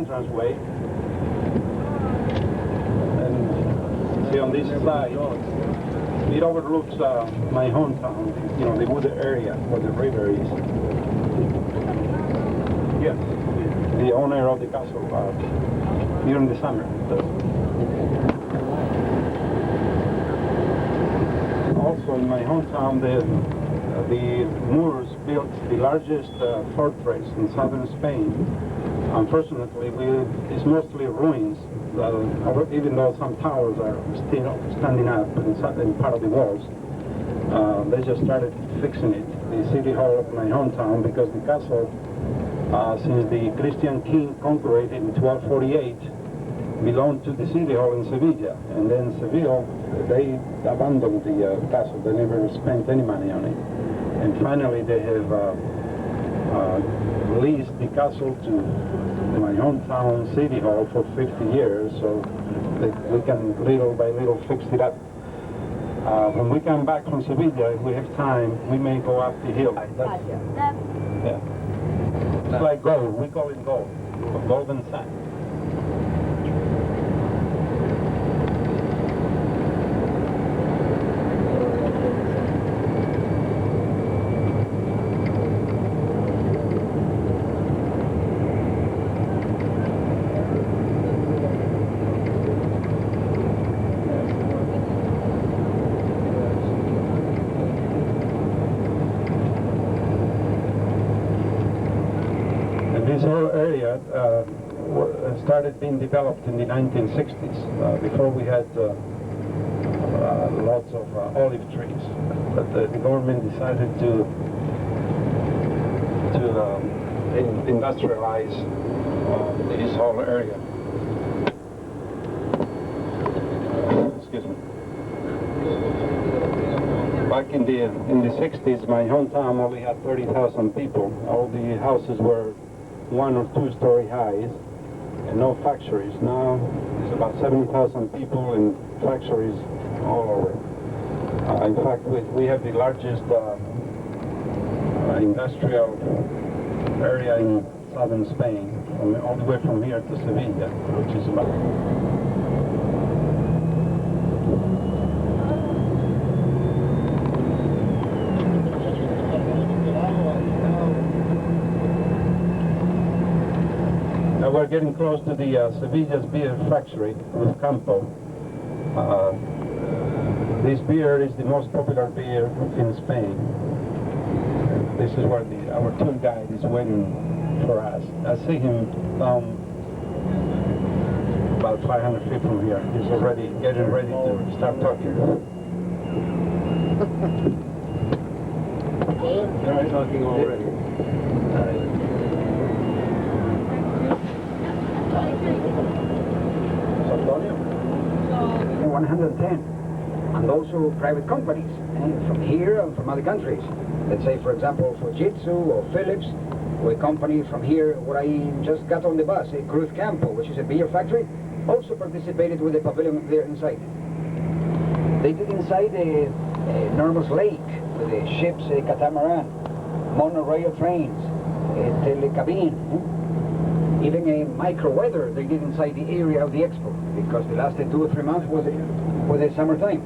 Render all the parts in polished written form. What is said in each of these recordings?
entranceway. And see on this side, it overlooks my hometown, you know, the wooded area where the river is. Yes, the owner of the castle during the summer. Also in my hometown, the Moors built the largest fortress in southern Spain. Unfortunately, it's mostly ruins, even though some towers are still standing up in part of the walls. They just started fixing it, the city hall of my hometown, because the castle, since the Christian king conquered it in 1248, belonged to the city hall in Seville. And then Seville, they abandoned the castle. They never spent any money on it. And finally, they have leased the castle to my hometown city hall for 50 years, so we can little by little fix it up. When we come back from Sevilla, if we have time, we may go up the hill. Yeah. It's like gold. We call it gold. Golden sand. This whole area started being developed in the 1960s. Before we had lots of olive trees, but the government decided to industrialize this whole area. Excuse me. Back in the 60s, my hometown only had 30,000 people. All the houses were 1 or 2 story highs and no factories. Now there's about 70,000 people and factories all over. In fact, we have the largest industrial area in southern Spain, all the way from here to Seville, which is about... We're getting close to the Sevilla's beer factory, Cruz Campo. This beer is the most popular beer in Spain. This is where our tour guide is waiting for us. I see him down about 500 feet from here. He's already getting ready to start talking. They're talking already. 110, and also private companies from here and from other countries. Let's say, for example, Fujitsu or Philips, or a company from here where I just got on the bus, Cruz Campo, which is a beer factory, also participated with the pavilion there inside. They did inside a enormous lake with the ships, a catamaran, monorail trains, a telecabine. Even a micro-weather they did inside the area of the expo, because the last 2 or 3 months was the summertime.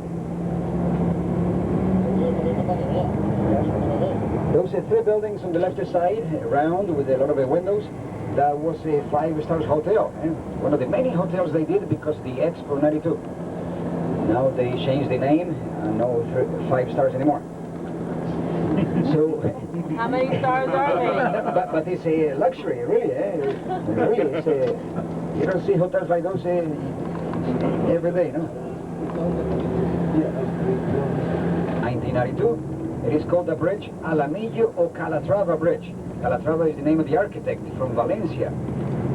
Those 3 buildings on the left side, round with a lot of windows, that was a 5-star hotel. One of the many hotels they did because of the Expo 92. Now they changed the name, and no 5 stars anymore. So, how many stars are they? But it's a luxury, really. Really, it's you don't see hotels like those every day, no? 1992, it is called the bridge Alamillo or Calatrava Bridge. Calatrava is the name of the architect from Valencia.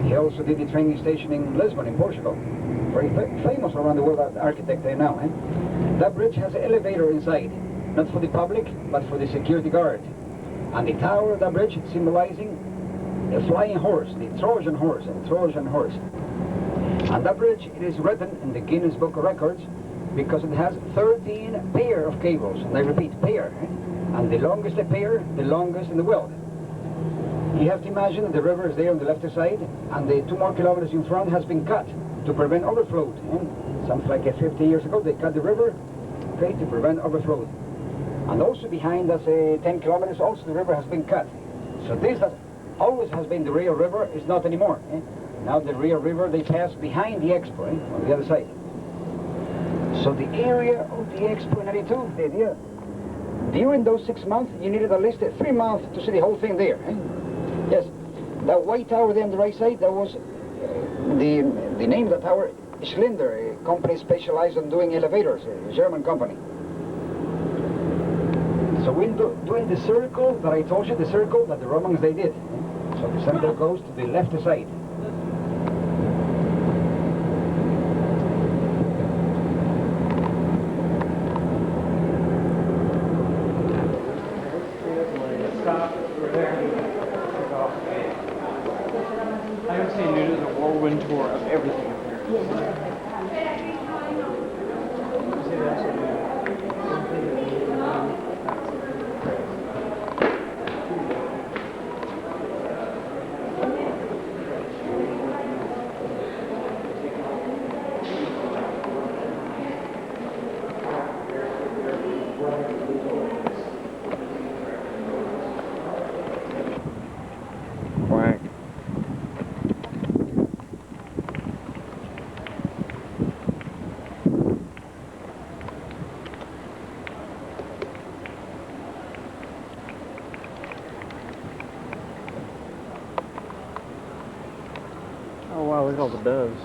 He also did the training station in Lisbon, in Portugal. Very famous around the world architect there now. That bridge has an elevator inside. Not for the public, but for the security guard. And the tower of the bridge symbolizing a flying horse, the Trojan horse, And that bridge, it is written in the Guinness Book of Records because it has 13 pair of cables. And I repeat, pair. And the longest pair, the longest in the world. You have to imagine that the river is there on the left side, and the 2 more kilometers in front has been cut to prevent overflow. Something like 50 years ago, they cut the river, okay, to prevent overflow. And also behind us, 10 kilometers, also the river has been cut. So this that always has been the real river is not anymore. Now the real river, they pass behind the expo, on the other side. So the area of the expo in 92, the idea, during those 6 months, you needed at least 3 months to see the whole thing there. Yes, that white tower there on the right side, that was the name of the tower, Schlinder, a company specialized in doing elevators, a German company. So we're doing the circle that I told you, the circle that the Romans they did. So the center goes to the left side. I would say Nude is a whirlwind tour of everything up here. Quack. Oh wow, look at all the doves.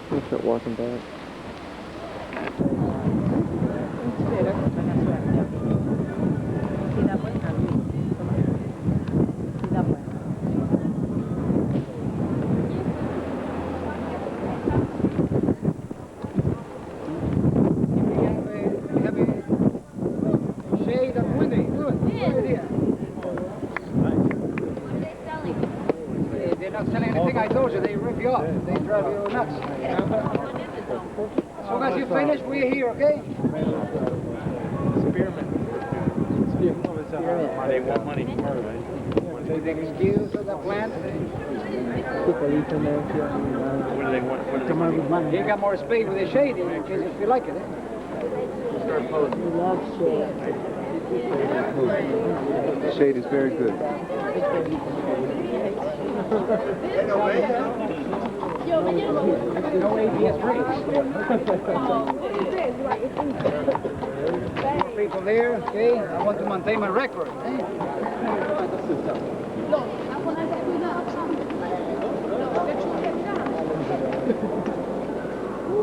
We'll start walking back. They're not selling anything, I told you, they rip you off, they drive you nuts. As soon as you finish, we're here, okay? Spearmint. They want money for it. They take skills of the plant. What do they want? What do they want? You got more space with the shade in case if you like it. The shade is very good. No ABS people there, okay? I want to maintain my record.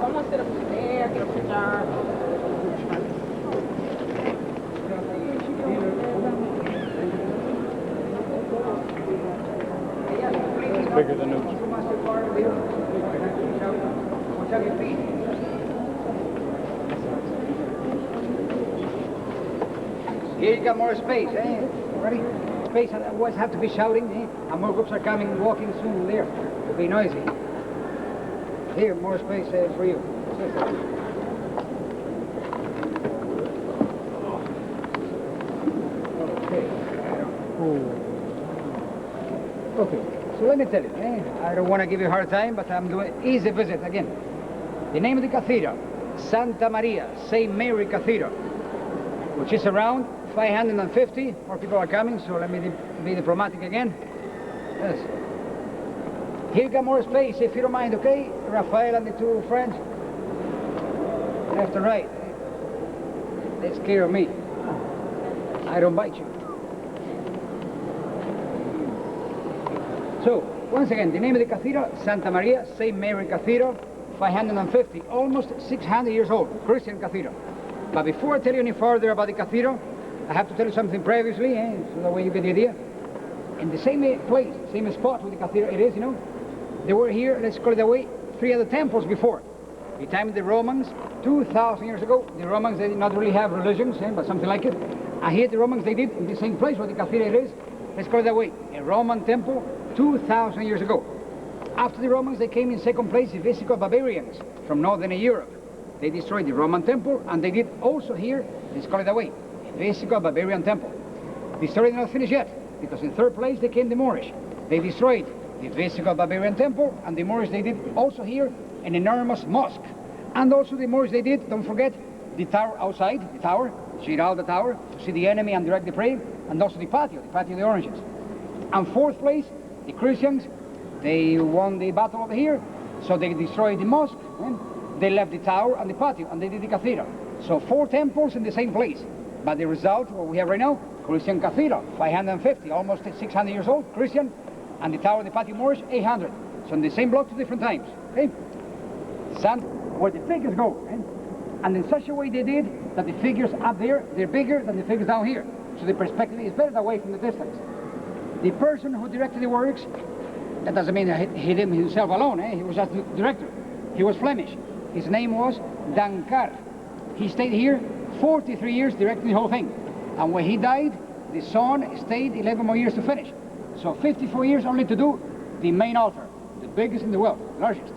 Vamos hacer there, get a jar. It's bigger than Nude. Here you got more space, eh? Ready? Space, and always have to be shouting, eh? And more groups are coming, walking soon there. It'll be noisy. Here, more space for you. Okay, so let me tell you, I don't want to give you a hard time, but I'm doing easy visit again. The name of the cathedral, Santa Maria, St. Mary Cathedral, which is around 550. More people are coming, so let me be diplomatic again. Yes. Here you got more space, if you don't mind, okay? Raphael and the two friends. Left and right. Take care of me. I don't bite you. So, once again, the name of the cathedral, Santa Maria, St. Mary Cathedral, 550, almost 600 years old, Christian cathedral. But before I tell you any further about the cathedral, I have to tell you something previously, so that way you get the idea. In the same place, same spot where the cathedral it is, there were here, let's call it that way, 3 other temples before. The time of the Romans, 2,000 years ago, the Romans, they did not really have religions, but something like it. And here the Romans, they did in the same place where the cathedral is, let's call it that way, a Roman temple 2,000 years ago. After the Romans, they came in second place, the Visigoth barbarians from northern Europe. They destroyed the Roman temple, and they did also here, let's call it that way, a Visigoth barbarian temple. The story is not finished yet, because in third place they came the Moorish. They destroyed the Visigoth barbarian temple, and the Moorish, they did also here an enormous mosque. And also the Moorish, they did, don't forget, the tower outside, the tower, Giralda Tower, to see the enemy and direct the prey, and also the patio of the oranges. And fourth place, the Christians, they won the battle over here, so they destroyed the mosque, they left the tower and the patio, and they did the cathedral. So 4 temples in the same place. But the result, what we have right now, Christian cathedral, 550, almost 600 years old, Christian, and the tower and the patio Moorish, 800. So in the same block, 2 different times. Okay? Sun, where the figures go. And in such a way they did that the figures up there, they're bigger than the figures down here. So the perspective is better away from the distance. The person who directed the works, that doesn't mean that he did himself alone, he was just the director. He was Flemish. His name was Dankar. He stayed here 43 years directing the whole thing. And when he died, the son stayed 11 more years to finish. So 54 years only to do the main altar, the biggest in the world, largest.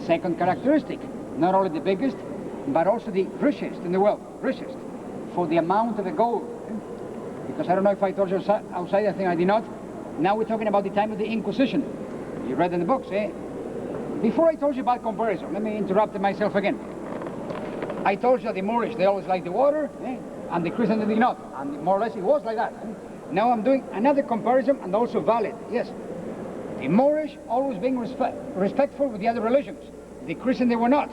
Second characteristic, not only the biggest, but also the richest in the world, richest, for the amount of the gold. Because I don't know if I told you outside, I think I did not. Now we're talking about the time of the Inquisition. You read in the books, Before I told you about comparison, let me interrupt myself again. I told you that the Moorish, they always liked the water, and the Christians they did not. And more or less it was like that. Now I'm doing another comparison, and also valid, yes. The Moorish always being respectful with the other religions. The Christian, they were not.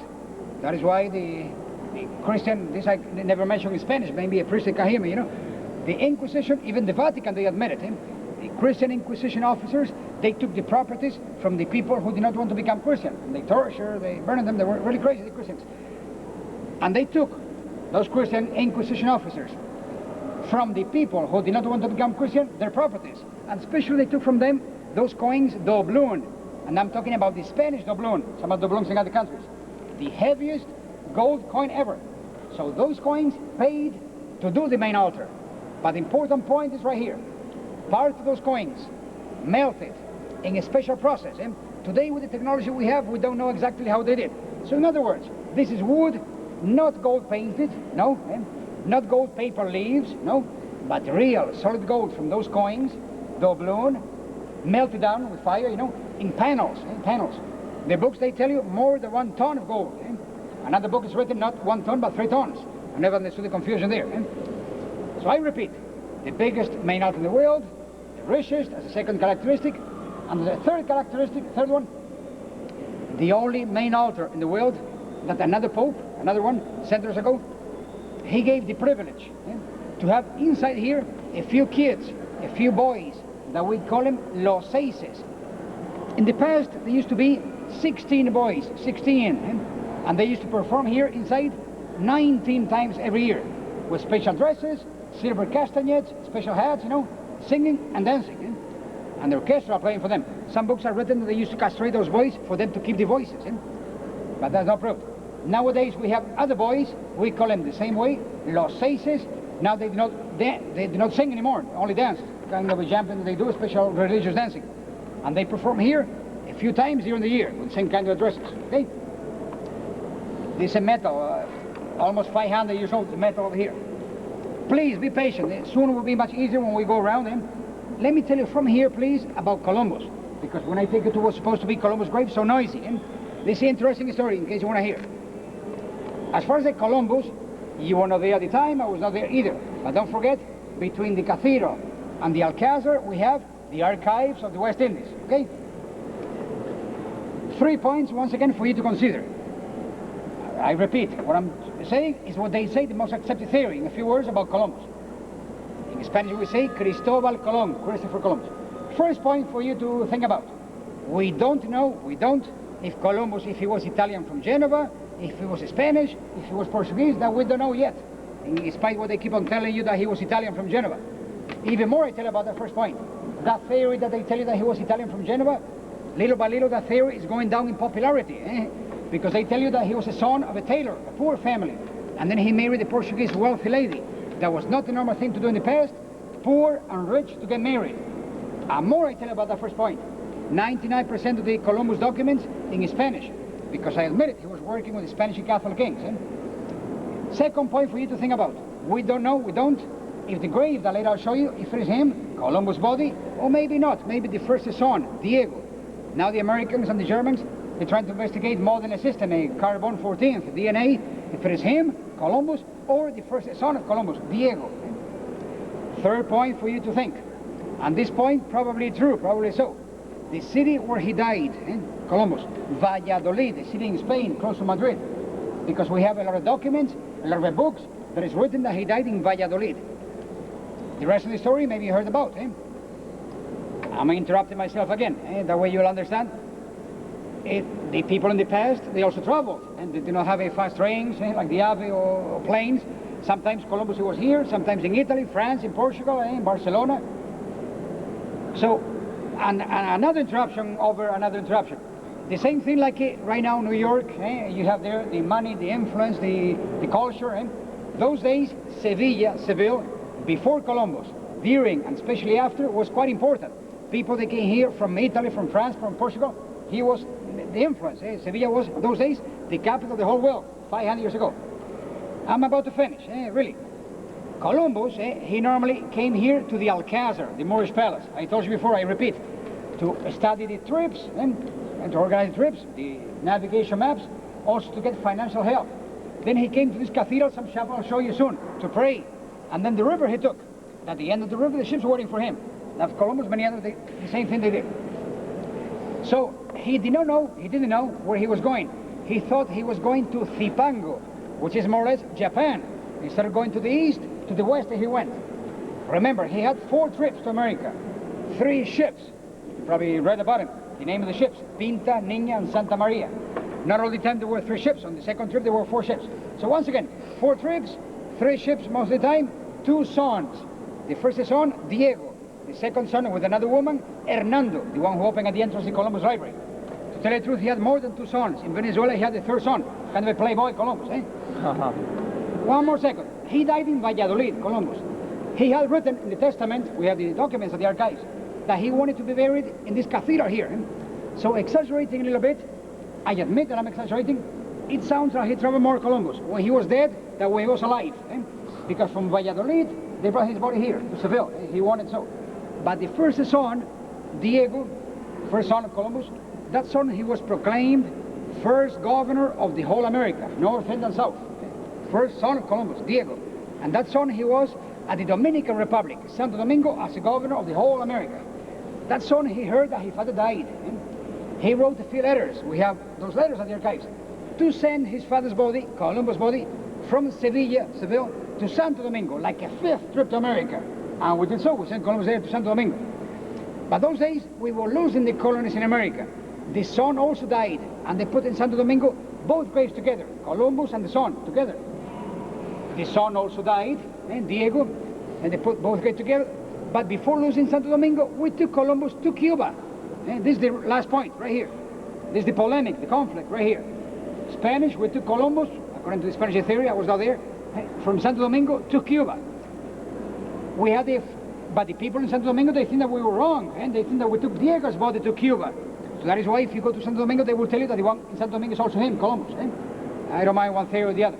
That is why the Christian, this I never mentioned in Spanish, maybe a priest can hear me, The Inquisition, even the Vatican, they admitted him. The Christian Inquisition officers, they took the properties from the people who did not want to become Christian. And they tortured, they burned them, they were really crazy, the Christians. And they took, those Christian Inquisition officers, from the people who did not want to become Christian, their properties. And especially they took from them those coins, doubloon. And I'm talking about the Spanish doubloon, some of the doubloons in other countries. The heaviest gold coin ever. So those coins paid to do the main altar. But the important point is right here. Part of those coins melted in a special process. And today with the technology we have, we don't know exactly how they did. So in other words, this is wood, not gold painted, no. Not gold paper leaves, no. But real solid gold from those coins, doubloon, melted down with fire, in panels, panels. The books, they tell you more than 1 ton of gold. Another book is written not 1 ton, but 3 tons. I never understood the confusion there. So I repeat, the biggest main altar in the world, the richest as a second characteristic, and the third characteristic, third one, the only main altar in the world that another pope, another one, centuries ago, he gave the privilege to have inside here a few kids, a few boys, that we call them los seises. In the past, there used to be 16 boys, 16, and they used to perform here inside 19 times every year, with special dresses, silver castanets, special hats, singing and dancing, and the orchestra playing for them. Some books are written that they used to castrate those boys for them to keep the voices, but that's not proved. Nowadays we have other boys, we call them the same way, los seises. Now they do not sing anymore, only dance, kind of a jumping that they do, special religious dancing. And they perform here a few times during the year with the same kind of dresses, okay? This is a metal, almost 500 years old, the metal over here. Please be patient, soon it will be much easier when we go around them. Let me tell you from here, please, about Columbus, because when I take you to what's supposed to be Columbus' grave, so noisy, this is an interesting story in case you want to hear. As far as the Columbus, you were not there at the time, I was not there either. But don't forget, between the cathedral and the Alcazar, we have the archives of the West Indies, okay? 3 points, once again, for you to consider. I repeat, what I'm saying is what they say, the most accepted theory, in a few words about Columbus. In Spanish we say Cristobal Colón, Christopher Columbus. First point for you to think about. We don't know, if Columbus, if he was Italian from Genova, If he was Spanish, if he was Portuguese, that we don't know yet. In spite of what they keep on telling you that he was Italian from Genova. Even more I tell you about that first point. That theory that they tell you that he was Italian from Genova, little by little that theory is going down in popularity. Because they tell you that he was a son of a tailor, a poor family. And then he married a Portuguese wealthy lady. That was not the normal thing to do in the past. Poor and rich to get married. And more I tell you about that first point. 99% of the Columbus documents in Spanish. Because I admit it, he was working with the Spanish and Catholic kings. Second point for you to think about. We don't know, we don't. If the grave that later I'll show you, if it is him, Columbus' body, or maybe not. Maybe the first son, Diego. Now the Americans and the Germans, they're trying to investigate more than a system, a carbon 14th, DNA. If it is him, Columbus, or the first son of Columbus, Diego. Third point for you to think. And this point probably true, probably so. The city where he died, Columbus, Valladolid, the city in Spain, close to Madrid. Because we have a lot of documents, a lot of books that is written that he died in Valladolid. The rest of the story maybe you heard about. I'm interrupting myself again. That way you'll understand. The people in the past, they also traveled. And they did not have a fast trains like the AFB or planes. Sometimes Columbus was here, sometimes in Italy, France, in Portugal, in Barcelona. So, and another interruption over another interruption. The same thing like right now in New York, you have there the money, the influence, the culture. Those days, Seville, before Columbus, during and especially after, was quite important. People that came here from Italy, from France, from Portugal, he was the influence. Seville was, those days, the capital of the whole world, 500 years ago. I'm about to finish, really. Columbus, he normally came here to the Alcazar, the Moorish palace. I told you before, I repeat, to study the trips and to organize the trips, the navigation maps, also to get financial help. Then he came to this cathedral, some chapel I'll show you soon, to pray. And then the river he took. At the end of the river, the ships were waiting for him. Now Columbus, many others, the same thing they did. So he didn't know where he was going. He thought he was going to Zipango, which is more or less Japan. Instead of going to the east, to the west he went. Remember, he had 4 trips to America. 3 ships. You probably read about him. The name of the ships, Pinta, Niña, and Santa Maria. Not all the time there were 3 ships. On the second trip there were 4 ships. So once again, 4 trips, 3 ships most of the time, 2 sons. The first son, Diego. The second son with another woman, Hernando, the one who opened at the entrance of the Columbus Library. To tell you the truth, he had more than 2 sons. In Venezuela, he had the 3rd son, kind of a playboy Columbus, One more second. He died in Valladolid, Columbus. He had written in the Testament, we have the documents of the archives, that he wanted to be buried in this cathedral here. So exaggerating a little bit, I admit that I'm exaggerating, it sounds like he traveled more Columbus when he was dead than when he was alive. Because from Valladolid, they brought his body here to Seville. He wanted so. But the first son, Diego, first son of Columbus, that son he was proclaimed first governor of the whole America, north and south. First son of Columbus, Diego. And that son he was at the Dominican Republic, Santo Domingo, as the governor of the whole America. That son, he heard that his father died. He wrote a few letters. We have those letters at the archives. To send his father's body, Columbus' body, from Seville, to Santo Domingo, like a 5th trip to America. And we did so. We sent Columbus there to Santo Domingo. But those days, we were losing the colonies in America. The son also died, and they put in Santo Domingo both graves together, Columbus and the son together. The son also died, Diego, and they put both graves together. But before losing Santo Domingo, we took Columbus to Cuba. This is the last point, right here. This is the polemic, the conflict, right here. Spanish, we took Columbus, according to the Spanish theory, I was not there, from Santo Domingo to Cuba. We had but the people in Santo Domingo, they think that we were wrong, and they think that we took Diego's body to Cuba. So that is why if you go to Santo Domingo, they will tell you that the one in Santo Domingo is also him, Columbus. I don't mind one theory or the other.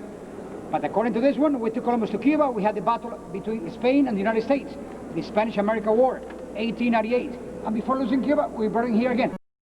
But according to this one, we took Columbus to Cuba. We had the battle between Spain and the United States, the Spanish-American War, 1898. And before losing Cuba, we brought him here again.